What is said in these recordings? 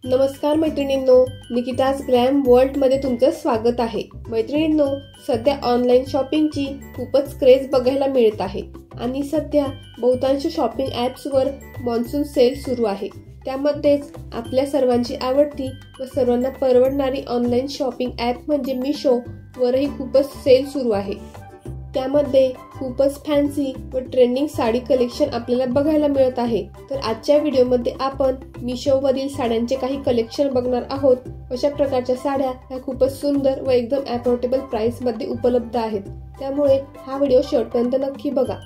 नमस्कार मैत्रिणींनो, निकिताज ग्लॅम वर्ल्डमध्ये तुमचं स्वागत आहे। मैत्रिणींनो, सध्या ऑनलाईन शॉपिंगची खूपच क्रेज बघायला मिळत आहे आणि सध्या बहुतांश शॉपिंग ॲप्सवर मॉन्सून सेल सुरू आहे। त्यामध्येच आपल्या सर्वांची आवडती व सर्वांना परवडणारी ऑनलाईन शॉपिंग ॲप म्हणजे मीशो वरही खूपच सेल सुरू आहे। त्यामध्ये खूपच फॅन्सी व ट्रेंडिंग साडी कलेक्शन आपल्याला बघायला मिळत आहे। तर आजच्या व्हिडिओमध्ये आपण मीशोवरील साड्यांचे काही कलेक्शन बघणार आहोत। अशा प्रकारच्या साड्या ह्या खूपच सुंदर व एकदम अफोर्डेबल प्राइस मध्ये उपलब्ध आहेत, त्यामुळे हा व्हिडिओ शेवटपर्यंत नक्की बघा।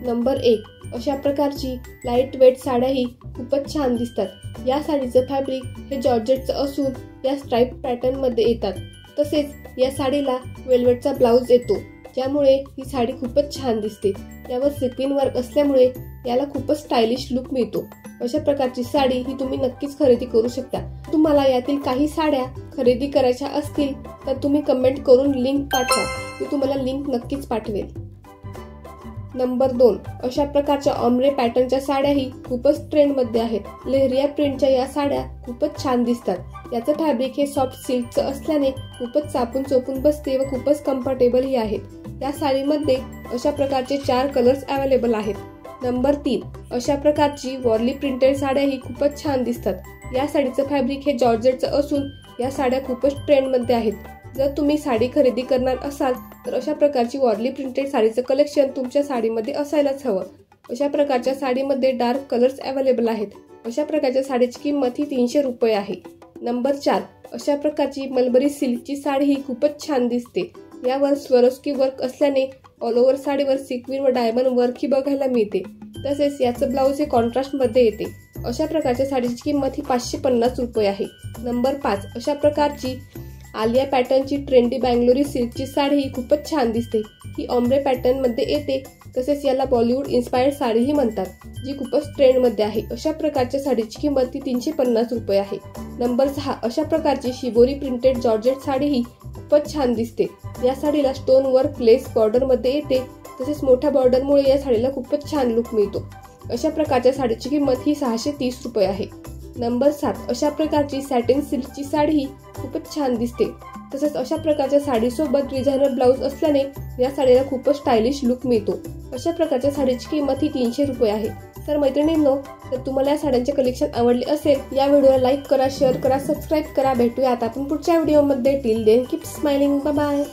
नंबर 1, अशा प्रकारची लाईट वेट साड्याही खूपच छान दिसतात। या साडीचं फॅब्रिक हे जॉर्जेटचं असून या स्ट्राइप पॅटर्न मध्ये येतात। तसेच या साडीला वेल्वेटचा ब्लाउज येतो, ज्यामुळे ही साडी खूपच छान दिसते। यावर सिक्विन वर्क असल्यामुळे याला खूपच स्टायलिश लुक मिळतो। अशा प्रकारची साडी ही तुम्ही नक्कीच खरेदी करू शकता। तुम्हाला यातील काही साड्या खरेदी करायच्या असतील तर तुम्ही कमेंट करून लिंक पाठवा, मी तुम्हाला लिंक नक्कीच पाठवेल। नंबर 2, अशा प्रकारच्या ऑम्ब्रे पॅटर्नच्या साड्याही खूपच ट्रेंड मध्ये आहेत। लेहरिया प्रिंटच्या या साड्या खूपच छान दिसतात। याचं फॅब्रिक हे सॉफ्ट सिल्कचं असल्याने खूपच चापून चोपून बसते व खूपच कम्फर्टेबल ही आहेत। या साडीमध्ये अशा प्रकारचे 4 कलर्स अवेलेबल आहेत। नंबर 3, अशा प्रकारची वॉर्ली प्रिंटेड साड्या ही खूपच छान दिसतात। या साडीचं फॅब्रिक हे जॉर्जेटचं असून या साड्या खूपच ट्रेंड मध्ये आहेत। जर तुम्ही साडी खरेदी करणार असाल तर अशा प्रकारची वॉर्ली प्रिंटेड साडीचं कलेक्शन तुमच्या साडीमध्ये असायलाच हवं। अशा प्रकारच्या साडीमध्ये डार्क कलर्स अवेलेबल आहेत। अशा प्रकारच्या साडीची किंमत ही 300 रुपये आहे। नंबर 4, अशा प्रकारची मलबरी सिल्कची साडी ही खूपच छान दिसते। यावर स्वरोस्की वर्क असल्याने ऑल ओव्हर साडीवर सिक्विन व डायमंड वर्क ही बघायला मिळते। तसेच याचं ब्लाउज हे कॉन्ट्रास्ट मध्ये येते। अशा प्रकारच्या साडीची किंमत ही 550 रुपये आहे। नंबर 5, अशा प्रकारची आलिया पॅटर्नची ट्रेंडी बँगलोरी सिल्कची साडी ही खूपच छान दिसते। ही ऑम्ब्रे पॅटर्न मध्ये येते। तसेच याला बॉलिवूड इन्स्पायर्ड साडी ही म्हणतात, जी खूपच ट्रेंड मध्ये आहे। अशा प्रकारच्या साडीची किंमत ही 350 रुपये आहे। नंबर 6, अशा प्रकारची शिबोरी प्रिंटेड जॉर्जेट साडी ही खूपच छान दिसते। या साडीला स्टोन वर्क लेस बॉर्डर मध्ये येते। तसेच मोठ्या बॉर्डरमुळे या साडीला खूपच छान लुक मिळतो। अशा प्रकारच्या साडीची किंमत ही 630 रुपये आहे। नंबर 7, अशा प्रकारची सॅटिन सिल्कची साडी ही खूपच छान दिसते। तसेच अशा प्रकारच्या साडीसोबत डिझायनर ब्लाउज असल्याने या साडीला खूपच स्टायलिश लुक मिळतो। अशा प्रकारच्या साडीची किंमत ही 300 रुपये आहे। तर मैत्रिणींनो, जर तुम्हाला या साड्यांचे कलेक्शन आवडले असेल, या व्हिडिओला लाईक करा, शेअर करा, सबस्क्राईब करा। भेटूया आता आपण पुढच्या व्हिडिओमध्ये। Till then keep smiling, bye bye.